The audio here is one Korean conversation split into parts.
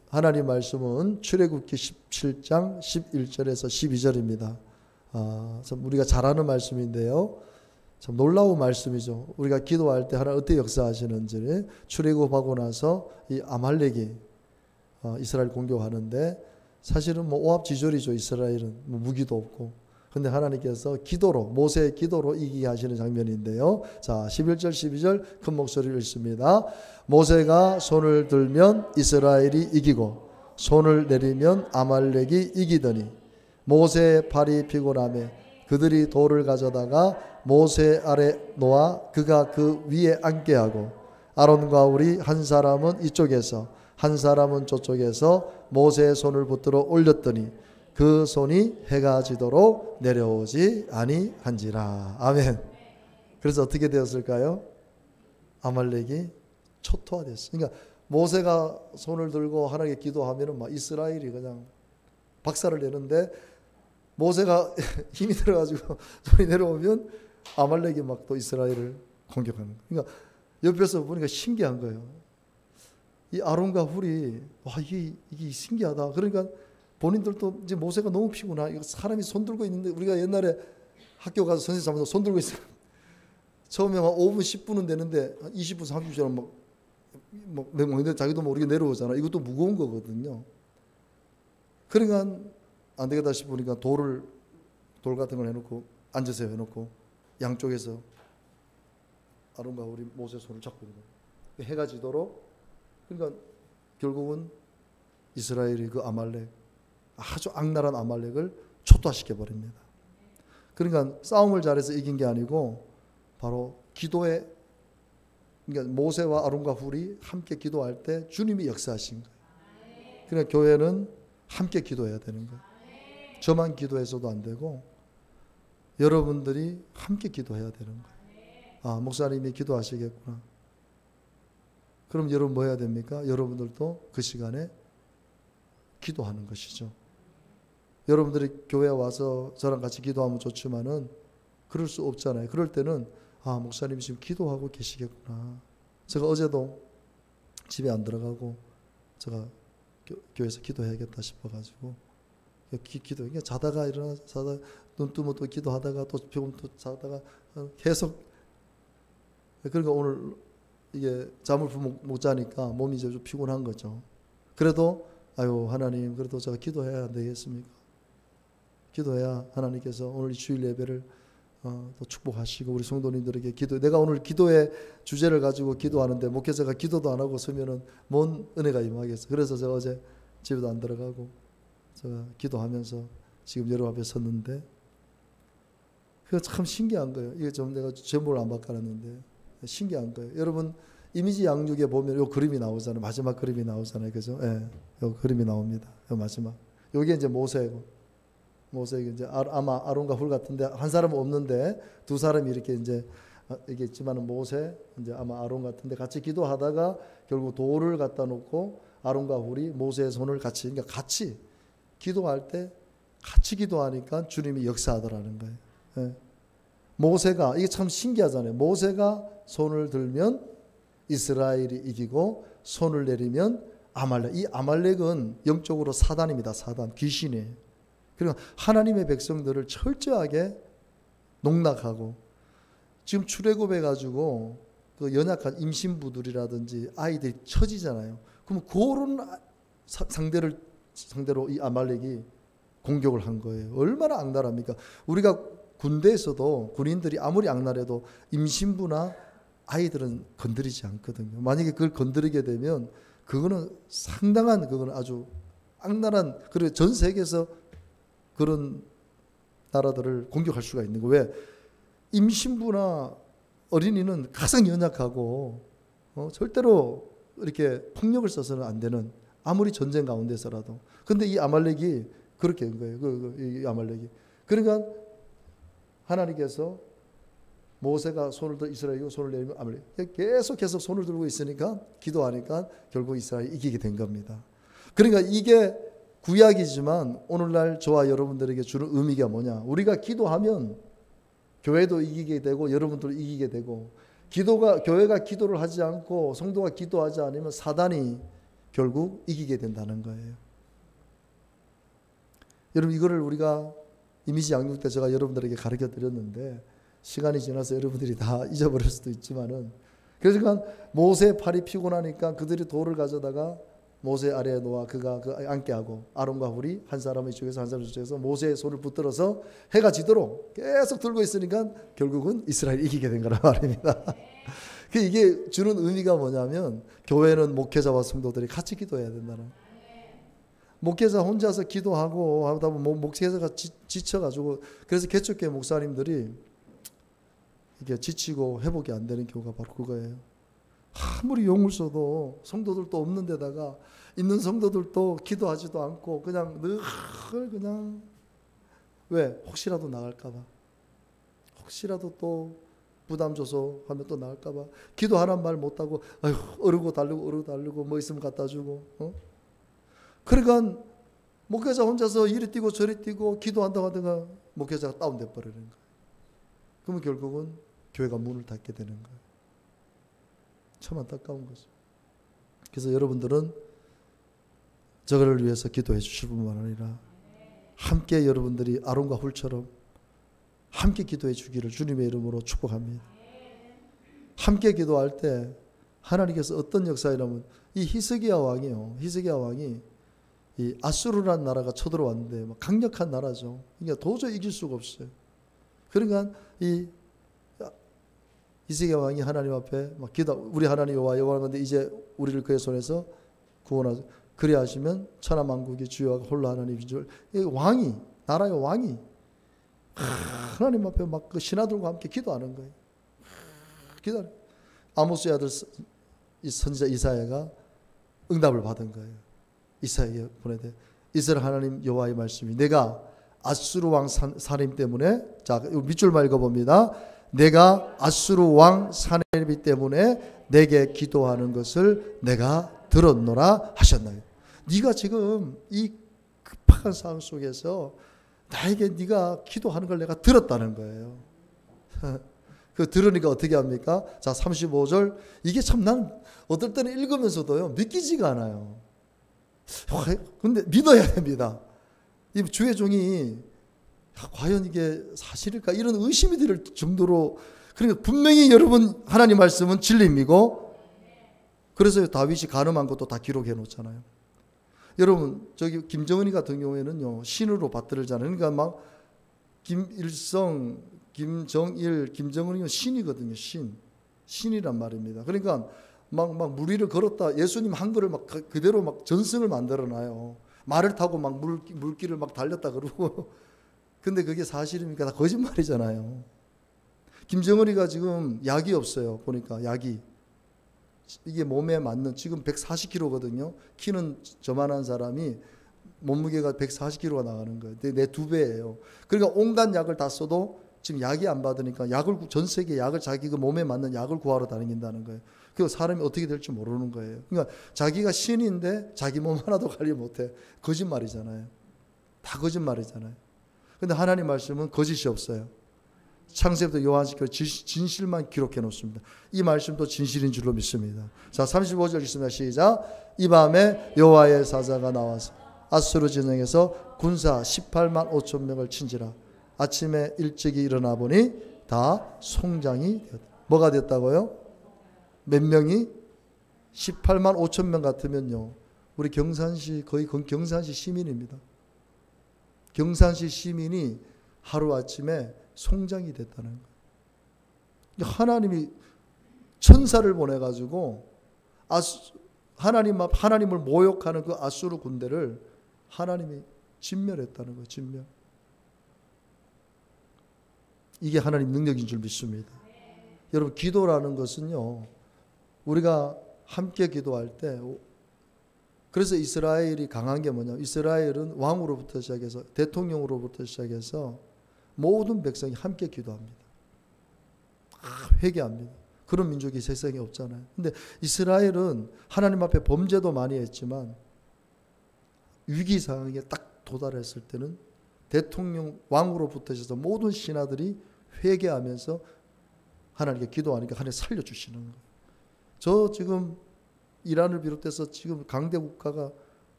하나님 말씀은 출애굽기 17장 11절에서 12절입니다. 참 우리가 잘 아는 말씀인데요. 참 놀라운 말씀이죠. 우리가 기도할 때 하나님 어떻게 역사하시는지. 출애굽하고 나서 이 아말렉이 이스라엘 공격하는데 사실은 뭐 오합지졸이죠. 이스라엘은 뭐 무기도 없고. 근데 하나님께서 기도로, 모세의 기도로 이기게 하시는 장면인데요. 자, 11절 12절 큰 목소리를 읽습니다. 모세가 손을 들면 이스라엘이 이기고 손을 내리면 아말렉이 이기더니 모세의 팔이 피곤하며 그들이 돌을 가져다가 모세 아래 놓아 그가 그 위에 앉게 하고 아론과 우리 한 사람은 이쪽에서 한 사람은 저쪽에서 모세의 손을 붙들어 올렸더니 그 손이 해가 지도록 내려오지 아니한지라. 아멘. 그래서 어떻게 되었을까요? 아말렉이 초토화됐어요. 그러니까 모세가 손을 들고 하나님께 기도하면은 막 이스라엘이 그냥 박살을 내는데 모세가 힘이 들어가지고 손이 내려오면 아말렉이 막 또 이스라엘을 공격하는 거예요. 그러니까 옆에서 보니까 신기한 거예요. 이 아론과 훌이 와 이게 신기하다. 그러니까 본인들도 이제 모세가 너무 피곤하. 이거 사람이 손 들고 있는데 우리가 옛날에 학교 가서 선생님 잡아서 손 들고 있어요. 처음에 막 5분 10분은 되는데 20분 30분처럼 막 자기도 모르게 내려오잖아. 이것도 무거운 거거든요. 그러니까 안 되겠다 싶으니까 돌 같은 걸 해놓고 앉으세요 해놓고 양쪽에서 아론과 우리 모세 손을 잡고 있는 거예요. 해가 지도록. 그러니까 결국은 이스라엘이 그 아말렉 아주 악랄한 아말렉을 초토화시켜 버립니다. 그러니까 싸움을 잘해서 이긴 게 아니고 바로 기도에, 그러니까 모세와 아론과 훌이 함께 기도할 때 주님이 역사하신 거예요. 그러니까 교회는 함께 기도해야 되는 거예요. 저만 기도해서도 안 되고 여러분들이 함께 기도해야 되는 거예요. 목사님이 기도하시겠구나. 그럼 여러분 뭐 해야 됩니까? 여러분들도 그 시간에 기도하는 것이죠. 여러분들이 교회에 와서 저랑 같이 기도하면 좋지만은 그럴 수 없잖아요. 그럴 때는 목사님이 지금 기도하고 계시겠구나. 제가 어제도 집에 안 들어가고 제가 교회에서 기도해야겠다 싶어가지고 기도. 그러니까 자다가 일어나서 자다가 눈 뜨면 또 기도하다가 또 피곤 또 자다가 계속. 그러니까 오늘 이게 잠을 못 자니까 몸이 이제 좀 피곤한 거죠. 그래도 하나님 그래도 제가 기도해야 안 되겠습니까? 기도해야 하나님께서 오늘 이 주일 예배를 또 축복하시고 우리 성도님들에게 내가 오늘 기도의 주제를 가지고 기도하는데 목회자가 기도도 안 하고 서면은 뭔 은혜가 임하겠어. 그래서 제가 어제 집에도 안 들어가고 제가 기도하면서 지금 여러분 앞에 섰는데 그거 참 신기한 거예요. 이게 좀 내가 제목을 안 바꿔놨는데 신기한 거예요. 여러분 이미지 양육에 보면 요 그림이 나오잖아요. 마지막 그림이 나오잖아요. 그죠? 예. 요 그림이 나옵니다. 요 마지막. 요게 이제 모세고. 모세가 이제 아마 아론과 훌 같은데 한 사람은 없는데 두 사람이 이렇게 이제 이게 있지만은 모세 이제 아마 아론 같은데 같이 기도하다가 결국 돌을 갖다 놓고 아론과 훌이 모세의 손을 같이 그러니까 같이 기도할 때 같이 기도하니까 주님이 역사하더라는 거예요. 예. 모세가 이게 참 신기하잖아요. 모세가 손을 들면 이스라엘이 이기고 손을 내리면 아말렉. 이 아말렉은 영적으로 사단입니다. 사단, 귀신이에요. 그러니까 하나님의 백성들을 철저하게 농락하고 지금 출애굽해 가지고 그 연약한 임신부들이라든지 아이들이 처지잖아요. 그럼 그런 상대로 이 아말렉이 공격을 한 거예요. 얼마나 악랄합니까? 우리가 군대에서도 군인들이 아무리 악랄해도 임신부나 아이들은 건드리지 않거든요. 만약에 그걸 건드리게 되면 그거는 상당한 그거는 아주 악랄한 그리고 전 세계에서 그런 나라들을 공격할 수가 있는 거예요. 왜? 임신부나 어린이는 가장 연약하고 절대로 이렇게 폭력을 써서는 안 되는 아무리 전쟁 가운데서라도. 근데 이 아말렉이 그렇게 한 거예요. 이 아말렉이. 그러니까 하나님께서 모세가 손을 들어 이스라엘이 손을 내리면 아말렉 계속 손을 들고 있으니까 기도하니까 결국 이스라엘이 이기게 된 겁니다. 그러니까 이게 구약이지만 오늘날 저와 여러분들에게 주는 의미가 뭐냐? 우리가 기도하면 교회도 이기게 되고 여러분들도 이기게 되고 교회가 기도를 하지 않고 성도가 기도하지 않으면 사단이 결국 이기게 된다는 거예요. 여러분 이거를 우리가 이미지 양육 때 제가 여러분들에게 가르쳐 드렸는데 시간이 지나서 여러분들이 다 잊어버릴 수도 있지만은 그러니까 모세 팔이 피곤하니까 그들이 돌을 가져다가 모세 아래에 놓아 그가 그 앉게 하고 아론과 훌이 한 사람은 이쪽에서 한 사람은 이쪽에서 모세의 손을 붙들어서 해가 지도록 계속 들고 있으니까 결국은 이스라엘이 이기게 된 거란 말입니다. 이게 주는 의미가 뭐냐면 교회는 목회자와 성도들이 같이 기도해야 된다는. 목회자 혼자서 기도하고 하다 보면 목회자가 지쳐가지고 그래서 개척교회 목사님들이 이게 지치고 회복이 안 되는 경우가 바로 그거예요. 아무리 용을 써도 성도들도 없는 데다가 있는 성도들도 기도하지도 않고 그냥 늘 그냥 왜? 혹시라도 나갈까 봐. 혹시라도 또 부담 줘서 하면 또 나갈까 봐. 기도하란 말 못하고 어르고 달르고 뭐 있으면 갖다 주고. 그러니까 목회자 혼자서 이리 뛰고 저리 뛰고 기도한다고 하다가 목회자가 다운돼 버리는 거예요. 그러면 결국은 교회가 문을 닫게 되는 거예요. 참 안타까운 거죠. 그래서 여러분들은 저거를 위해서 기도해 주실 뿐만 아니라 함께 여러분들이 아론과 훌처럼 함께 기도해 주기를 주님의 이름으로 축복합니다. 함께 기도할 때 하나님께서 어떤 역사이라면 이 히스기야 왕이 이 아수르라는 나라가 쳐들어왔는데 강력한 나라죠. 그러니까 도저히 이길 수가 없어요. 그러니까 이 히스기야 왕이 하나님 앞에 막 기도, 우리 하나님 여호와건데 이제 우리를 그의 손에서 구원하소서. 그리야 하시면 천하만국의 주여가 홀로 하나님인 줄. 왕이 나라의 왕이 하나님 앞에 막 그 신하들과 함께 기도하는 거예요. 기도. 아모스의 아들 선지자 이사야가 응답을 받은 거예요. 이사야에게 보내되 이스라엘 하나님 여호와의 말씀이 내가 아수르 왕 사님 때문에 자 밑줄만 읽어봅니다. 내가 아수르 왕 사네립 때문에 내게 기도하는 것을 내가 들었노라 하셨나요? 네가 지금 이 급박한 상황 속에서 나에게 네가 기도하는 걸 내가 들었다는 거예요. 그 들으니까 어떻게 합니까? 자 35절 이게 참 난 어떨 때는 읽으면서도요 믿기지가 않아요. 근데 믿어야 됩니다. 이 주의 종이 과연 이게 사실일까 이런 의심이 들 정도로 그러니까 분명히 여러분 하나님 말씀은 진리이고 그래서 다윗이 간음한 것도 다 기록해 놓잖아요. 여러분 저기 김정은이 같은 경우에는요 신으로 받들잖아요. 그러니까 막 김일성, 김정일, 김정은이 신이거든요. 신이란 말입니다. 그러니까 막 물 위를 걸었다 예수님 한 거를 막 그대로 막 전승을 만들어놔요. 말을 타고 막 물길을 막 달렸다 그러고 근데 그게 사실입니까? 다 거짓말이잖아요. 김정은이가 지금 약이 없어요. 보니까 약이 이게 몸에 맞는 지금 140kg거든요. 키는 저만한 사람이 몸무게가 140kg가 나가는 거예요. 내 2배예요. 그러니까 온갖 약을 다 써도 지금 약이 안 받으니까 전 세계 약을 자기 그 몸에 맞는 약을 구하러 다닌다는 거예요. 그 사람이 어떻게 될지 모르는 거예요. 그러니까 자기가 신인데 자기 몸 하나도 관리 못해. 거짓말이잖아요. 다 거짓말이잖아요. 근데 하나님 말씀은 거짓이 없어요. 창세부터 요한시켜 진실만 기록해 놓습니다. 이 말씀도 진실인 줄로 믿습니다. 자 35절 읽습니다. 시작. 이 밤에 여호와의 사자가 나와서 아수르 진영에서 군사 18만 5천 명을 친지라. 아침에 일찍이 일어나 보니 다 송장이 되었다. 뭐가 됐다고요? 몇 명이? 18만 5천 명 같으면요 우리 경산시 거의 경산시 시민입니다. 경산시 시민이 하루아침에 송장이 됐다는 거예요. 하나님이 천사를 보내가지고 하나님을 모욕하는 그 아수르 군대를 하나님이 진멸했다는 거예요. 진멸. 이게 하나님 능력인 줄 믿습니다. 여러분 기도라는 것은요 우리가 함께 기도할 때 그래서 이스라엘이 강한 게 뭐냐 이스라엘은 왕으로부터 시작해서 대통령으로부터 시작해서 모든 백성이 함께 기도합니다. 회개합니다. 그런 민족이 세상에 없잖아요. 근데 이스라엘은 하나님 앞에 범죄도 많이 했지만 위기 상황에 딱 도달했을 때는 대통령 왕으로부터 해서 모든 신하들이 회개하면서 하나님께 기도하니까 하나님 살려주시는 거예요. 저 지금 이란을 비롯해서 지금 강대 국가가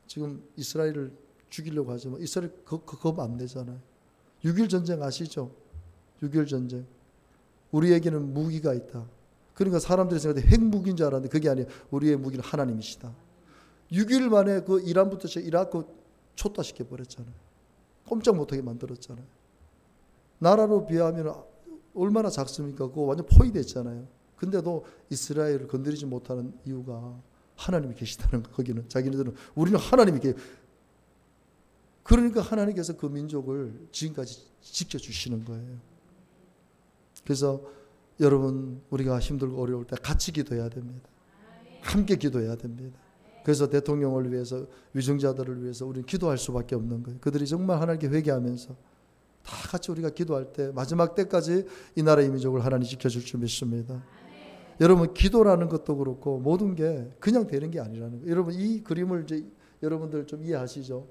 지금 이스라엘을 죽이려고 하지만 이스라엘 그거 안 되잖아요. 6.1 전쟁 아시죠? 6.1 전쟁. 우리에게는 무기가 있다. 그러니까 사람들이 생각해 핵무기인 줄 알았는데 그게 아니에요. 우리의 무기는 하나님이시다. 6일 만에 그 이란부터 이라크 초토화시켜 버렸잖아요. 꼼짝 못하게 만들었잖아요. 나라로 비하면 얼마나 작습니까? 그거 완전 포위됐잖아요. 근데도 이스라엘을 건드리지 못하는 이유가 하나님이 계시다는 거. 거기는 자기네들은 우리는 하나님이 그러니까 하나님께서 그 민족을 지금까지 지켜주시는 거예요. 그래서 여러분 우리가 힘들고 어려울 때 같이 기도해야 됩니다. 함께 기도해야 됩니다. 그래서 대통령을 위해서 위정자들을 위해서 우리는 기도할 수밖에 없는 거예요. 그들이 정말 하나님께 회개하면서 다 같이 우리가 기도할 때 마지막 때까지 이 나라의 민족을 하나님 지켜줄 줄 믿습니다. 여러분 기도라는 것도 그렇고 모든 게 그냥 되는 게 아니라는 거예요. 여러분 이 그림을 이제 여러분들 좀 이해하시죠?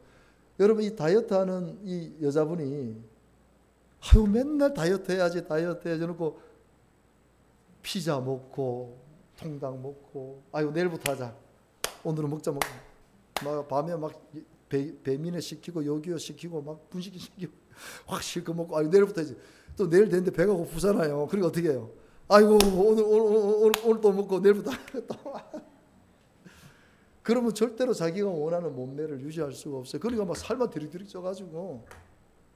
여러분 이 다이어트하는 이 여자분이 아유 맨날 다이어트 해야지 놓고 피자 먹고 통닭 먹고 아유 내일부터 하자. 오늘은 먹자 막 밤에 막 배민회 시키고 요기요 시키고 막 분식이 시키고 확 실컷 먹고 아유 내일부터 해야지. 또 내일 되는데 배가 고프잖아요. 그러니까 어떻게 해요? 아이고 오늘 또 먹고 내일부터 또 그러면 절대로 자기가 원하는 몸매를 유지할 수가 없어요. 그러니까 막 살만 드릭드릭 쪄가지고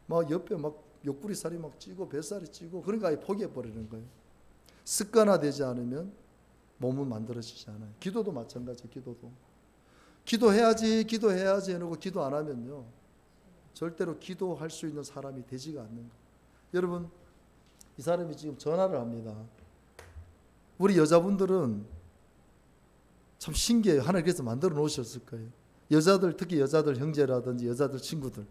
막 옆에 막 옆구리 살이 막 찌고 뱃살이 찌고 그러니까 아예 포기해 버리는 거예요. 습관화되지 않으면 몸은 만들어지지 않아요. 기도도 마찬가지. 기도해야지 해놓고 기도 안 하면요 절대로 기도할 수 있는 사람이 되지가 않는 거예요. 여러분 이 사람이 지금 전화를 합니다. 우리 여자분들은 참 신기해요. 하나님 그래서 만들어 놓으셨을 거예요. 여자들 특히 여자들 형제라든지 여자들 친구들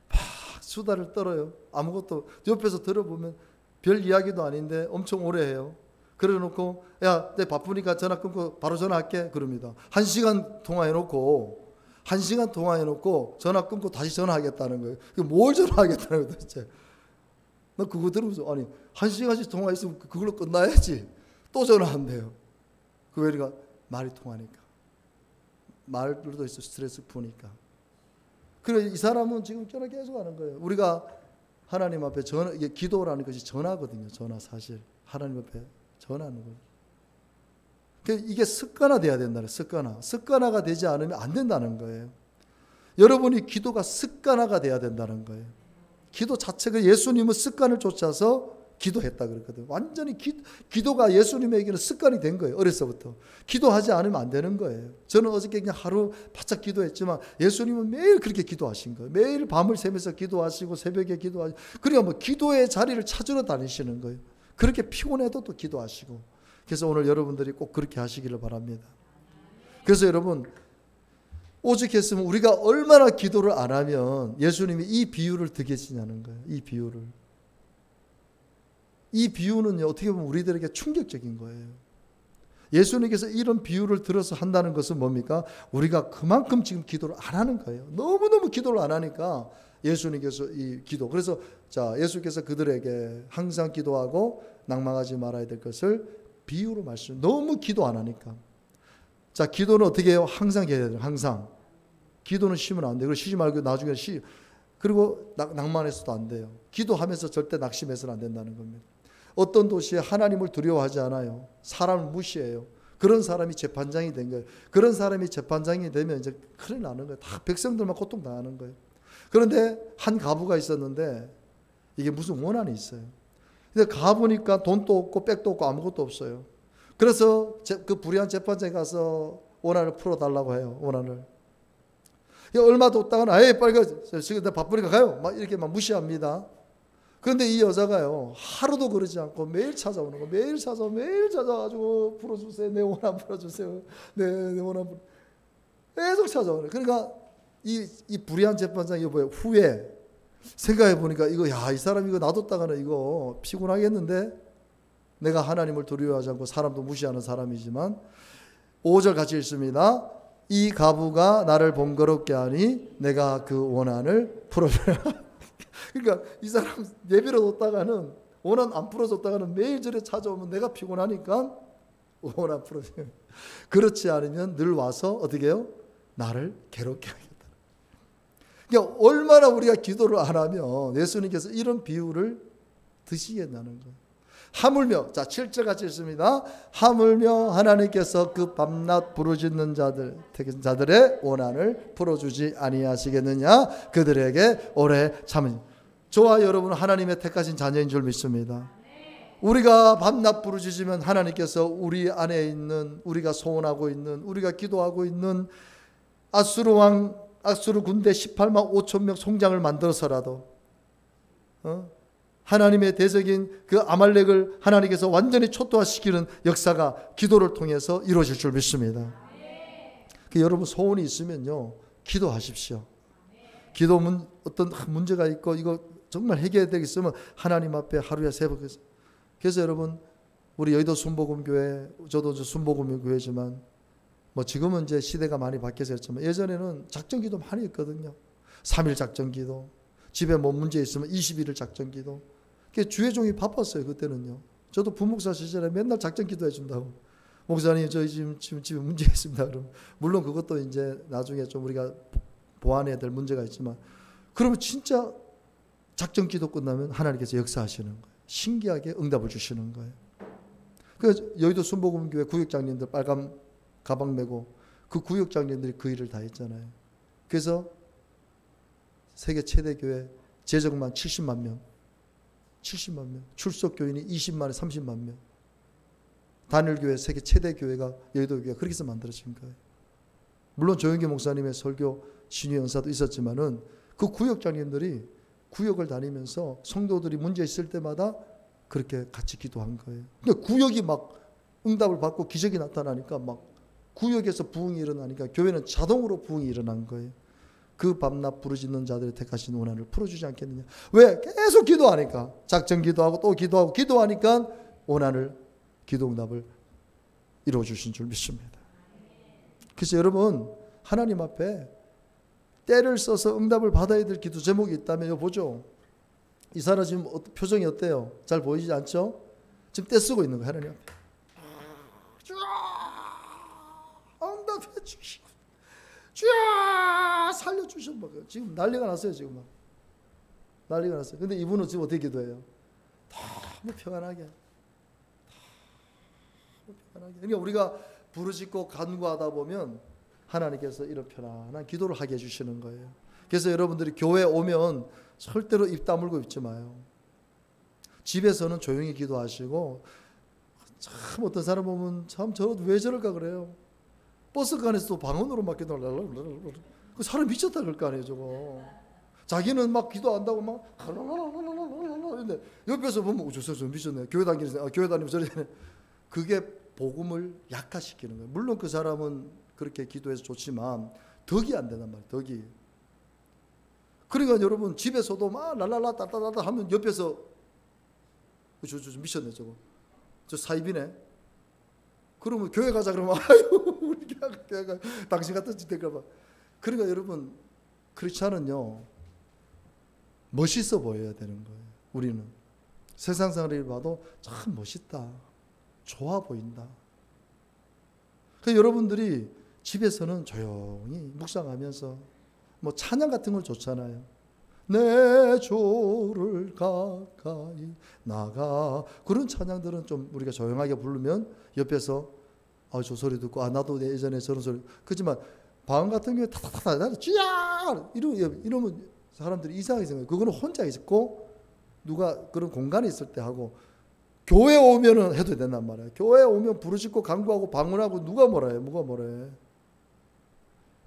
막 수다를 떨어요. 아무것도 옆에서 들어보면 별 이야기도 아닌데 엄청 오래 해요. 그래 놓고 야 내 바쁘니까 전화 끊고 바로 전화할게 그럽니다. 1시간 통화해놓고 전화 끊고 다시 전화하겠다는 거예요. 뭘 전화하겠다는 거예요 도대체. 나 그거 들으면서 아니 1시간씩 통화했으면 그걸로 끝나야지. 또 전화한대요. 그러니까 말이 통하니까. 말들도 있어 스트레스 푸니까. 그래 이 사람은 지금 전화 계속 하는 거예요. 우리가 하나님 앞에 이게 기도라는 것이 전화거든요. 전화 사실 하나님 앞에 전하는 거예요. 이게 습관화돼야 된다는 습관화가 되지 않으면 안 된다는 거예요. 여러분이 기도가 습관화가 돼야 된다는 거예요. 기도 자체가 예수님은 습관을 쫓아서 기도했다 그랬거든요. 완전히 기도가 예수님에게는 습관이 된 거예요. 어려서부터. 기도하지 않으면 안 되는 거예요. 저는 어저께 그냥 하루 바짝 기도했지만 예수님은 매일 그렇게 기도하신 거예요. 매일 밤을 새면서 기도하시고 새벽에 기도하시고 그러니까 뭐 기도의 자리를 찾으러 다니시는 거예요. 그렇게 피곤해도 또 기도하시고 그래서 오늘 여러분들이 꼭 그렇게 하시기를 바랍니다. 그래서 여러분 오죽했으면 우리가 얼마나 기도를 안 하면 예수님이 이 비유를 드리시냐는 거예요. 이 비유는요 어떻게 보면 우리들에게 충격적인 거예요. 예수님께서 이런 비유를 들어서 한다는 것은 뭡니까? 우리가 그만큼 지금 기도를 안 하는 거예요. 너무너무 기도를 안 하니까 예수님께서 이 기도 그래서 자 예수께서 그들에게 항상 기도하고 낭망하지 말아야 될 것을 비유로 말씀. 너무 기도 안 하니까. 자 기도는 어떻게 해요? 항상 해야 돼요. 항상. 기도는 쉬면 안 돼요. 그리고 쉬지 말고 나중에 그리고 낭만해서도 안 돼요. 기도하면서 절대 낙심해서는 안 된다는 겁니다. 어떤 도시에 하나님을 두려워하지 않아요. 사람을 무시해요. 그런 사람이 재판장이 된 거예요. 그런 사람이 재판장이 되면 이제 큰일 나는 거예요. 다 백성들만 고통당하는 거예요. 그런데 한 과부가 있었는데 이게 무슨 원한이 있어요. 근데 가보니까 돈도 없고 백도 없고 아무것도 없어요. 그래서 그 불의한 재판장에 가서 원한을 풀어달라고 해요. 원한을. 얼마도 없다가는 아예 빨리 가. 지금 나 바쁘니까 가요. 막 이렇게 막 무시합니다. 그런데 이 여자가요. 하루도 그러지 않고 매일 찾아오는 거. 매일 찾아가지고 풀어주세요. 내 원한 풀어주세요. 내 원한 계속 찾아오는. 그러니까 이 불의한 재판장 이거 뭐예요? 후에 생각해 보니까 이거 이 사람 이거 놔뒀다가는 이거 피곤하겠는데 내가 하나님을 두려워하지 않고 사람도 무시하는 사람이지만 5절 같이 읽습니다. 이 가부가 나를 번거롭게 하니 내가 그 원한을 풀어줘야. 그러니까 이 사람 예비로 뒀다가는 원한 안 풀어줬다가는 매일 저래 찾아오면 내가 피곤하니까 원한 풀어줘요. 그렇지 않으면 늘 와서 어떻게 해요? 나를 괴롭게 하겠다. 그러니까 얼마나 우리가 기도를 안 하면 예수님께서 이런 비유를 드시겠냐는 거예요. 하물며, 자 7절 같이 읽습니다. 하물며 하나님께서 그 밤낮 부르짖는 자들의 원한을 풀어주지 아니하시겠느냐. 그들에게 오래 참으니. 저와 여러분은 하나님의 택하신 자녀인 줄 믿습니다. 우리가 밤낮 부르짖으면 하나님께서 우리 안에 있는, 우리가 소원하고 있는, 우리가 기도하고 있는 아수르 군대 18만 5천 명 송장을 만들어서라도 하나님의 대적인 그 아말렉을 하나님께서 완전히 초토화시키는 역사가 기도를 통해서 이루어질 줄 믿습니다. 여러분 소원이 있으면요 기도하십시오. 기도 어떤 문제가 있고 이거 정말 해결해야 되겠으면 하나님 앞에 하루에 3번. 그래서 여러분 우리 여의도 순복음교회, 저도 순복음교회지만 뭐 지금은 이제 시대가 많이 바뀌어서 했지만 예전에는 작전기도 많이 했거든요. 3일 작전기도, 집에 뭐 문제 있으면 21일 작전기도. 주회종이 바빴어요 그때는요. 저도 부목사 시절에 맨날 작전기도 해준다고. 목사님 저희 지금 집에 문제 있습니다. 그럼 물론 그것도 이제 나중에 좀 우리가 보완해야 될 문제가 있지만, 그러면 진짜 작전기도 끝나면 하나님께서 역사하시는 거예요. 신기하게 응답을 주시는 거예요. 그래서 여의도 순복음교회 구역장님들 빨간 가방 메고 그 구역장님들이 그 일을 다 했잖아요. 그래서 세계 최대 교회 재정만 70만 명, 출석 교인이 20만에 30만 명. 단일교회 세계 최대 교회가 여의도 교회가 그렇게 해서 만들어진 거예요. 물론 조영기 목사님의 설교 신유 연사도 있었지만은 그 구역장님들이 구역을 다니면서 성도들이 문제 있을 때마다 그렇게 같이 기도한 거예요. 그러니까 구역이 막 응답을 받고 기적이 나타나니까 막 구역에서 부흥이 일어나니까 교회는 자동으로 부흥이 일어난 거예요. 그 밤낮 부르짖는 자들의 택하신 원한을 풀어주지 않겠느냐. 왜? 계속 기도하니까. 작전 기도하고 또 기도하고 기도하니까 원한을, 기도 응답을 이루어주신 줄 믿습니다. 그래서 여러분 하나님 앞에 때를 써서 응답을 받아야 될 기도 제목이 있다면 이거 보죠. 이 사람 지금 표정이 어때요? 잘 보이지 않죠? 지금 때 쓰고 있는 거예요. 하나님 앞에 응답해 주시고 주야 살려주셔. 지금 난리가 났어요. 지금 막 난리가 났어요. 근데 이분은 지금 어떻게 기도해요? 너무 평안하게. 그러니까 우리가 부르짖고 간구하다 보면 하나님께서 이런 편안한 기도를 하게 해주시는 거예요. 그래서 여러분들이 교회 오면 절대로 입 다물고 있지 마요. 집에서는 조용히 기도하시고, 참 어떤 사람 보면 참 저 왜 저럴까 그래요. 버스 안에서도 방언으로 막 기도하려고. 그 사람 미쳤다 그럴 거 아니에요 저거. 자기는 막 기도한다고 막 근데 옆에서 보면 저 미쳤네. 교회 다니면서 교회 다니면서 저러네. 그게 복음을 약화시키는 거예요. 물론 그 사람은 그렇게 기도해서 좋지만 덕이 안 된단 말이에요. 덕이. 그러니까 여러분 집에서도 막 랄랄라 따따따따 하면 옆에서 저 미쳤네 저거. 저 사입이네. 그러면 교회 가자 그러면 아유 우리 교회가 당신 같은 짓 될까 봐. 그러니까 여러분 크리스찬은요 멋있어 보여야 되는 거예요. 우리는 세상 사람을 봐도 참 멋있다, 좋아 보인다. 그래서 여러분들이 집에서는 조용히 묵상하면서 뭐 찬양 같은 걸 좋잖아요. 내 조를 가까이 나가. 그런 찬양들은 좀 우리가 조용하게 부르면 옆에서 저 소리 듣고 나도 예전에 저런 소리. 그렇지만 방언 같은 경우에 타타타타 쥐야 이러면 사람들이 이상하게 생각해요. 그거는 혼자 있고 누가 그런 공간에 있을 때 하고, 교회 오면은 해도 된단 말이에요. 교회 오면 부르짖고 간구하고 방언하고 누가 뭐라 해. 뭐가 뭐라 해.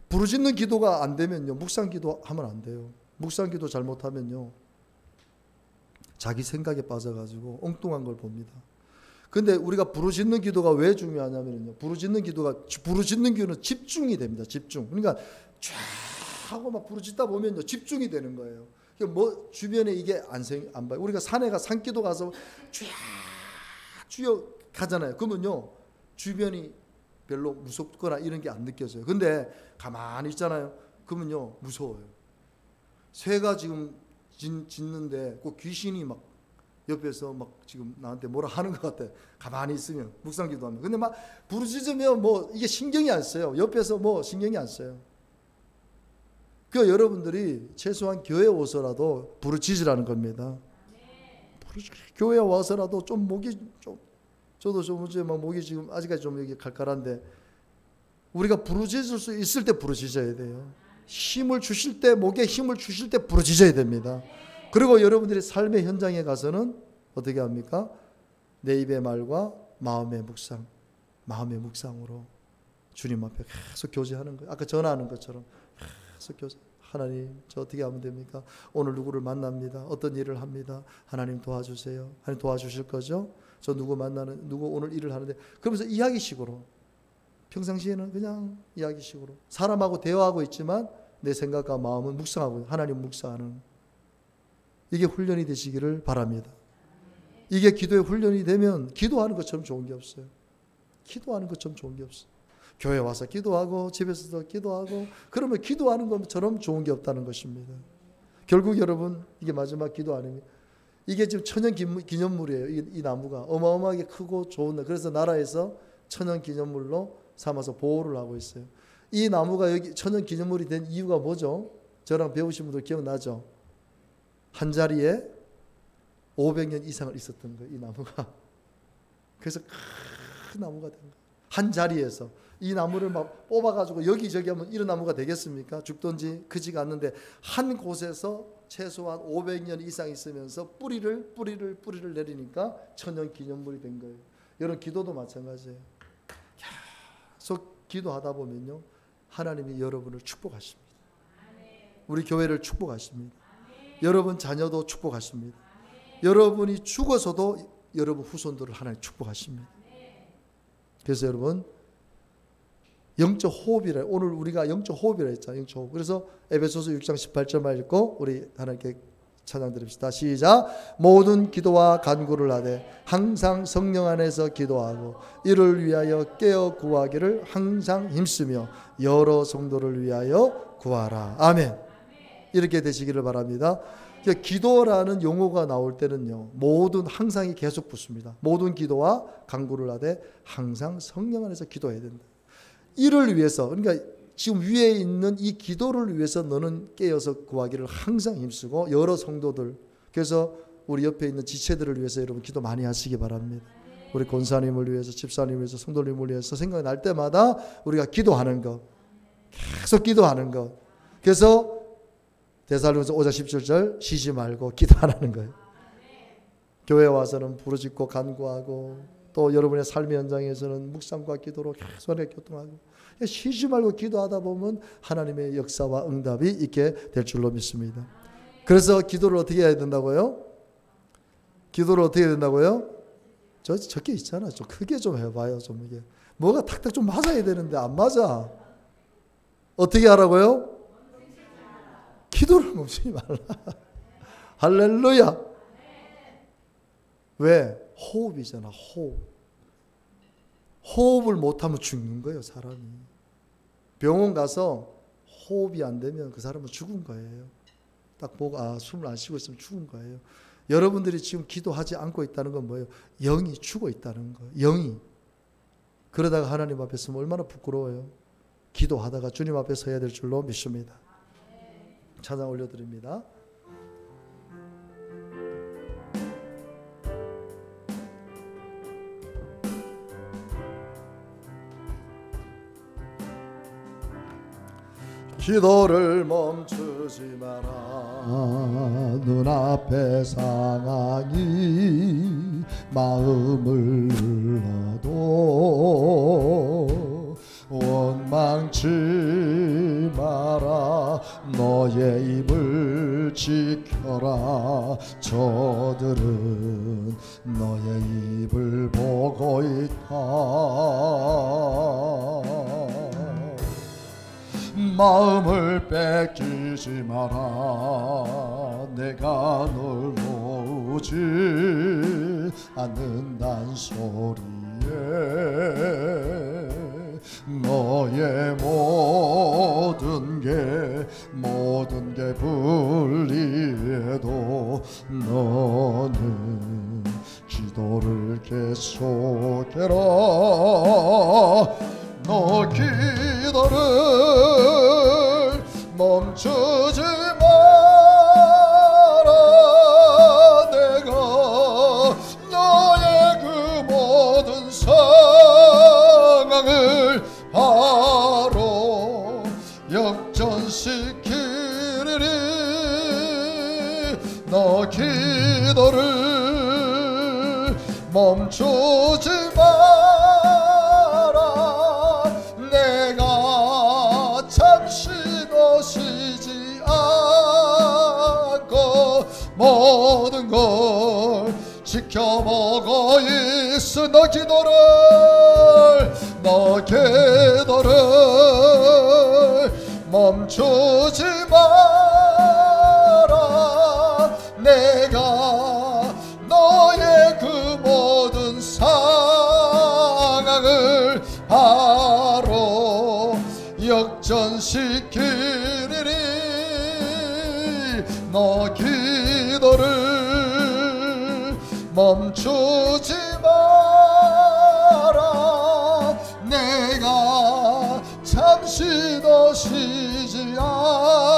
부르짖는 기도가 안 되면요 묵상 기도하면 안 돼요. 묵상 기도 잘못하면요 자기 생각에 빠져가지고 엉뚱한 걸 봅니다. 근데 우리가 부르짖는 기도가 왜 중요하냐면요 부르짖는 기도는 집중이 됩니다. 집중. 그러니까 쫙 하고 막 부르짖다 보면요 집중이 되는 거예요. 뭐 주변에 이게 안 봐요. 우리가 산기도 가서 쭉 가잖아요. 그러면요 주변이 별로 무섭거나 이런 게 안 느껴져요. 근데 가만히 있잖아요. 그러면요 무서워요. 새가 지금 짖는데 그 귀신이 막 옆에서 막 지금 나한테 뭐라 하는 것 같아. 가만히 있으면 묵상 기도하면. 근데 막 부르짖으면 뭐 이게 신경이 안 써요. 옆에서 뭐 신경이 안 써요. 그 여러분들이 최소한 교회 오서라도 부르짖으라는 겁니다. 교회 와서라도 좀 목이 좀 저도 좀 이제 막 목이 지금 아직까지 좀 여기 칼칼한데 우리가 부르짖을 수 있을 때 부르짖어야 돼요. 힘을 주실 때 목에 힘을 주실 때 부르짖어야 됩니다. 그리고 여러분들이 삶의 현장에 가서는 어떻게 합니까? 내 입의 말과 마음의 묵상으로 주님 앞에 계속 교제하는 거예요. 아까 전화하는 것처럼 계속 교제. 하나님, 저 어떻게 하면 됩니까? 오늘 누구를 만납니다. 어떤 일을 합니다. 하나님 도와주세요. 하나님 도와주실 거죠? 저 누구 오늘 일을 하는데 그러면서 이야기식으로 평상시에는 그냥 이야기식으로 사람하고 대화하고 있지만 내 생각과 마음은 묵상하고 하나님 묵상하는 이게 훈련이 되시기를 바랍니다. 이게 기도의 훈련이 되면 기도하는 것처럼 좋은 게 없어요. 기도하는 것처럼 좋은 게 없어요. 교회 와서 기도하고 집에서도 기도하고 그러면 기도하는 것처럼 좋은 게 없다는 것입니다. 결국 여러분 이게 마지막 기도 아닙니까? 이게 지금 천연 기념물이에요. 이 나무가 어마어마하게 크고 좋은 그래서 나라에서 천연 기념물로 삼아서 보호를 하고 있어요. 이 나무가 여기 천연 기념물이 된 이유가 뭐죠? 저랑 배우신 분들 기억나죠? 한 자리에 500년 이상을 있었던 거예요. 이 나무가. 그래서 큰 나무가 된 거예요. 한 자리에서 이 나무를 막 뽑아가지고 여기저기 하면 이런 나무가 되겠습니까? 죽든지 크지가 않는데 한 곳에서 최소한 500년 이상 있으면서 뿌리를 내리니까 천연 기념물이 된 거예요. 여러분 기도도 마찬가지예요. 계속 기도하다 보면요 하나님이 여러분을 축복하십니다. 우리 교회를 축복하십니다. 여러분 자녀도 축복하십니다. 여러분이 죽어서도 여러분 후손들을 하나님 축복하십니다. 그래서 여러분 영적 호흡이라 오늘 우리가 영적 호흡이라 했잖아요. 영적 호흡. 그래서 에베소서 6장 18절만 읽고 우리 하나님께 찬양 드립시다. 시작. 모든 기도와 간구를 하되 항상 성령 안에서 기도하고 이를 위하여 깨어 구하기를 항상 힘쓰며 여러 성도를 위하여 구하라. 아멘. 이렇게 되시기를 바랍니다. 기도라는 용어가 나올 때는요 모든 항상이 계속 붙습니다. 모든 기도와 간구를 하되 항상 성령 안에서 기도해야 된다. 이를 위해서 그러니까 지금 위에 있는 이 기도를 위해서 너는 깨어서 구하기를 항상 힘쓰고 여러 성도들 그래서 우리 옆에 있는 지체들을 위해서 여러분 기도 많이 하시기 바랍니다. 우리 권사님을 위해서 집사님을 위해서 성도님을 위해서 생각날 때마다 우리가 기도하는 것 계속 기도하는 것 그래서 데살로니가서 5장 17절 쉬지 말고 기도하라는 거예요. 교회 와서는 부르짖고 간구하고 또 여러분의 삶의 현장에서는 묵상과 기도로 계속 교통하고 쉬지 말고 기도하다 보면 하나님의 역사와 응답이 있게 될 줄로 믿습니다. 그래서 기도를 어떻게 해야 된다고요? 기도를 어떻게 해야 된다고요? 저 적게 있잖아. 좀 크게 좀 해봐요. 좀 이게 뭐가 탁탁 좀 맞아야 되는데 안 맞아. 어떻게 하라고요? 기도를 멈추지 말라. 할렐루야. 왜? 호흡이잖아. 호흡을 못하면 죽는 거예요. 사람이. 병원 가서 호흡이 안 되면 그 사람은 죽은 거예요. 딱 보고 숨을 안 쉬고 있으면 죽은 거예요. 여러분들이 지금 기도하지 않고 있다는 건 뭐예요? 영이 죽어 있다는 거예요. 영이. 그러다가 하나님 앞에 서면 얼마나 부끄러워요. 기도하다가 주님 앞에 서야 될 줄로 믿습니다. 찬양 올려드립니다. 기도를 멈추지 마라. 눈앞의 상황이 마음을 눌러도 원망치 마라. 너의 입을 지켜라. 저들은 너의 입을 보고 있다. 마음을 뺏기지 마라. 내가 널 놓지 않는단 소리에 너의 모든 게 불리해도 너는 기도를 계속해라. 너 기도를 멈추지 마라. 내가 너의 그 모든 상황을 바로 역전시키리니 너 기도를 멈추지 마라. 내가 잠시 너 쉬지 않고 모든 걸 지켜보고 있어. 너 기도를 멈추지 마라. 내가 너의 그 모든 상황을 바로 역전시키리니 너 기도를 멈추지 마라. 내가 잠시 더 쉬지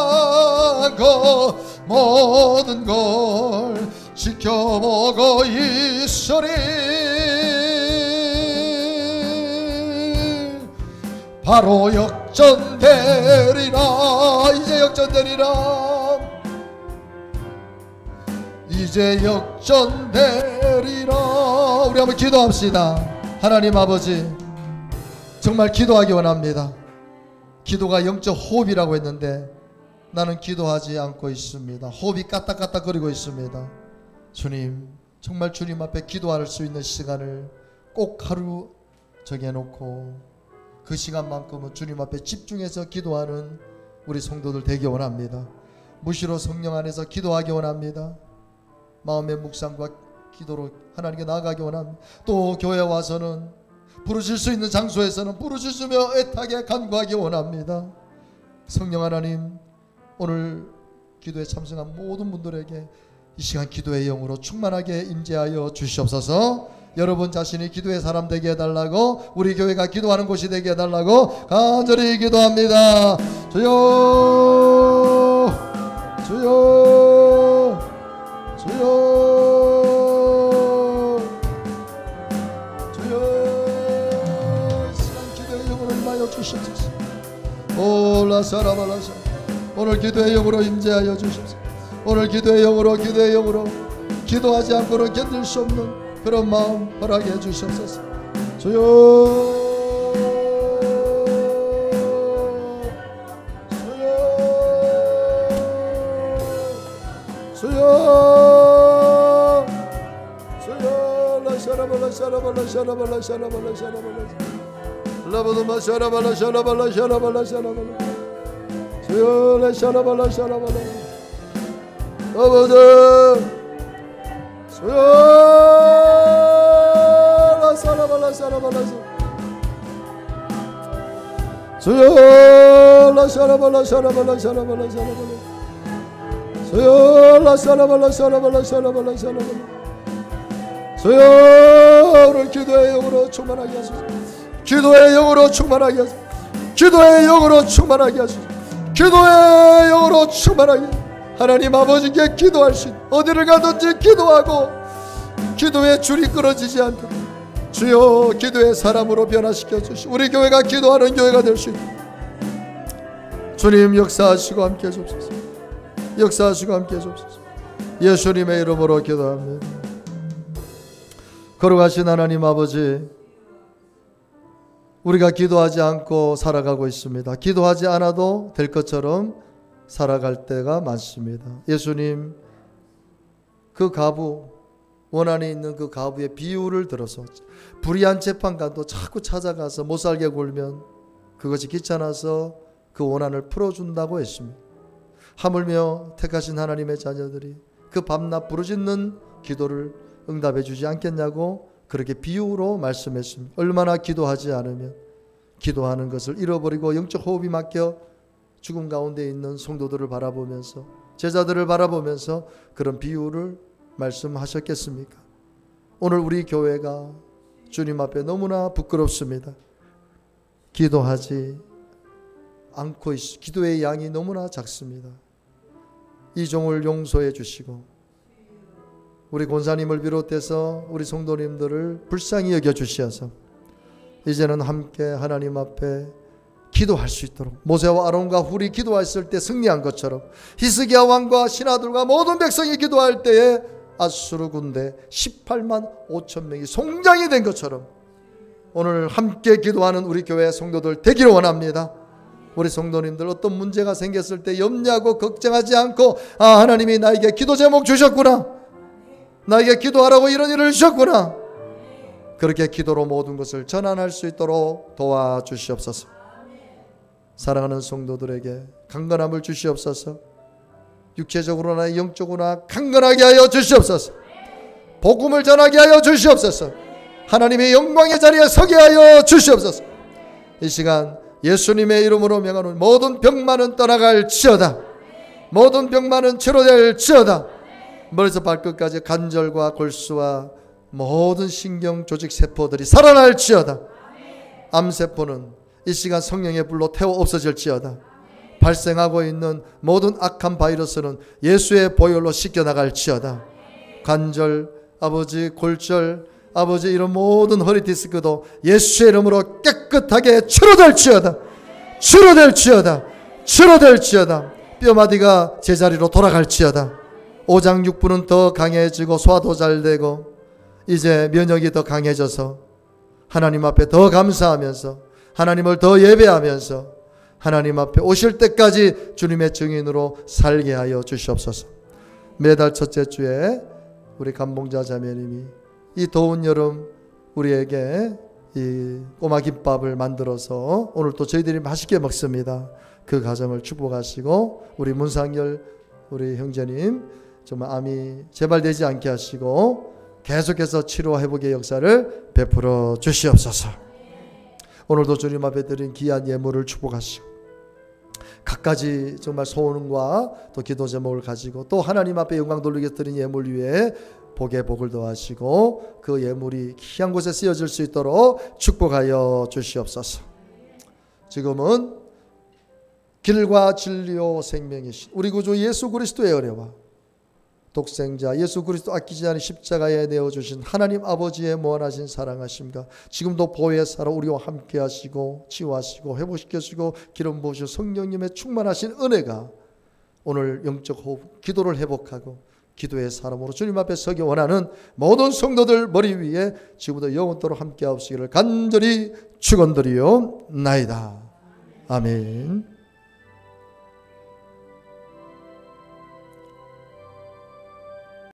않고 모든 걸 지켜보고 있으리. 바로 역전되리라. 이제 역전되리라. 이제 역전되리라. 우리 한번 기도합시다. 하나님 아버지, 정말 기도하기 원합니다. 기도가 영적 호흡이라고 했는데 나는 기도하지 않고 있습니다. 호흡이 까딱까딱거리고 있습니다. 주님, 정말 주님 앞에 기도할 수 있는 시간을 꼭 하루 정해놓고 그 시간만큼은 주님 앞에 집중해서 기도하는 우리 성도들 되기 원합니다. 무시로 성령 안에서 기도하기 원합니다. 마음의 묵상과 기도로 하나님께 나아가기 원합니다. 또 교회 와서는 부르실 수 있는 장소에서는 부르짖으며 애타게 간구하기 원합니다. 성령 하나님, 오늘 기도에 참석한 모든 분들에게 이 시간 기도의 영으로 충만하게 임재하여 주시옵소서. 여러분 자신이 기도의 사람 되게 해달라고, 우리 교회가 기도하는 곳이 되게 해달라고 간절히 기도합니다. 주여, 주여, 주여, 주여. 이 시간 기도의 영으로 임하여 주시옵소서. 오 라사라발라사. 오늘 기도의 영으로 임재하여 주시옵소서. 오늘 기도의 영으로 기도하지 않고는 견딜 수 없는 그런 마음 허락해 주시옵소서. 주여, 주여, 주여, 주여. 라샤라발라샤라발라샤라발라샤라발라샤라발라 라바도마샤라발라샤라발라샤라발라샤라발라 주여. 라샤라발라샤라발라 아버지 주여. 라사라발라샤라발라샤 주여. 라샤라발라샤라발라샤라발라샤라발라 주여. 라샤라발라샤라발라샤라발라샤라발라 주여. 오늘 기도의 영으로 충만하게 하소서. 기도의 영으로 충만하게 하소서. 기도의 영으로 충만하게 하소서. 기도의 영으로 충만하게. 하나님 아버지께 기도할 수 있는, 어디를 가든지 기도하고 기도의 줄이 끊어지지 않도록 주여 기도의 사람으로 변화시켜 주시고 우리 교회가 기도하는 교회가 될 수 있는 주님 역사하시고 함께해 주옵소서. 역사하시고 함께해 주옵소서. 예수님의 이름으로 기도합니다. 거룩하신 하나님 아버지, 우리가 기도하지 않고 살아가고 있습니다. 기도하지 않아도 될 것처럼 살아갈 때가 많습니다. 예수님, 그 과부, 원한에 있는 그 과부의 비유를 들어서 불의한 재판관도 자꾸 찾아가서 못살게 굴면 그것이 귀찮아서 그 원한을 풀어준다고 했습니다. 하물며 택하신 하나님의 자녀들이 그 밤낮 부르짖는 기도를 응답해 주지 않겠냐고 그렇게 비유로 말씀했습니다. 얼마나 기도하지 않으면 기도하는 것을 잃어버리고 영적 호흡이 막혀 죽음 가운데 있는 성도들을 바라보면서, 제자들을 바라보면서 그런 비유를 말씀하셨겠습니까? 오늘 우리 교회가 주님 앞에 너무나 부끄럽습니다. 기도하지 않고 기도의 양이 너무나 작습니다. 이 종을 용서해 주시고 우리 권사님을 비롯해서 우리 성도님들을 불쌍히 여겨 주시어서 이제는 함께 하나님 앞에 기도할 수 있도록, 모세와 아론과 훌이 기도했을 때 승리한 것처럼 히스기야 왕과 신하들과 모든 백성이 기도할 때에 아수르 군대 18만 5천 명이 송장이 된 것처럼 오늘 함께 기도하는 우리 교회 성도들 되기를 원합니다. 우리 성도님들 어떤 문제가 생겼을 때 염려하고 걱정하지 않고, 하나님이 나에게 기도 제목 주셨구나, 나에게 기도하라고 이런 일을 주셨구나, 그렇게 기도로 모든 것을 전환할 수 있도록 도와주시옵소서. 사랑하는 성도들에게 강건함을 주시옵소서. 육체적으로나 영적으로나 강건하게 하여 주시옵소서. 복음을 전하게 하여 주시옵소서. 하나님의 영광의 자리에 서게 하여 주시옵소서. 이 시간 예수님의 이름으로 명하는 모든 병만은 떠나갈지어다. 모든 병만은 치료될지어다. 머리에서 발끝까지 관절과 골수와 모든 신경 조직 세포들이 살아날지어다. 암세포는 이 시간 성령의 불로 태워 없어질지어다. 발생하고 있는 모든 악한 바이러스는 예수의 보혈로 씻겨나갈지어다. 관절, 아버지 골절, 아버지 이런 모든 허리 디스크도 예수의 이름으로 깨끗하게 치료될지어다. 치료될지어다. 치료될지어다. 뼈마디가 제자리로 돌아갈지어다. 오장육부는 더 강해지고 소화도 잘 되고 이제 면역이 더 강해져서 하나님 앞에 더 감사하면서 하나님을 더 예배하면서 하나님 앞에 오실 때까지 주님의 증인으로 살게 하여 주시옵소서. 매달 첫째 주에 우리 감봉자 자매님이 이 더운 여름 우리에게 이 꼬마 김밥을 만들어서 오늘 또 저희들이 맛있게 먹습니다. 그 가정을 축복하시고 우리 문상열 우리 형제님 정말 암이 재발되지 않게 하시고 계속해서 치료와 회복의 역사를 베풀어 주시옵소서. 오늘도 주님 앞에 드린 귀한 예물을 축복하시고 갖가지 정말 소원과 또 기도 제목을 가지고 또 하나님 앞에 영광 돌리기 위해서 드린 예물 위에 복에 복을 더하시고 그 예물이 귀한 곳에 쓰여질 수 있도록 축복하여 주시옵소서. 지금은 길과 진리요 생명이신 우리 구주 예수 그리스도의 은혜와 독생자 예수 그리스도 아끼지 않은 십자가에 내어주신 하나님 아버지의 무한하신 사랑하심과 지금도 보혜사로 우리와 함께 하시고 치유하시고 회복시켜주시고 기름 부으시고 성령님의 충만하신 은혜가 오늘 영적 호흡 기도를 회복하고 기도의 사람으로 주님 앞에 서기 원하는 모든 성도들 머리 위에 지금부터 영원토록 함께 하시기를 간절히 축원드리옵나이다. 아멘.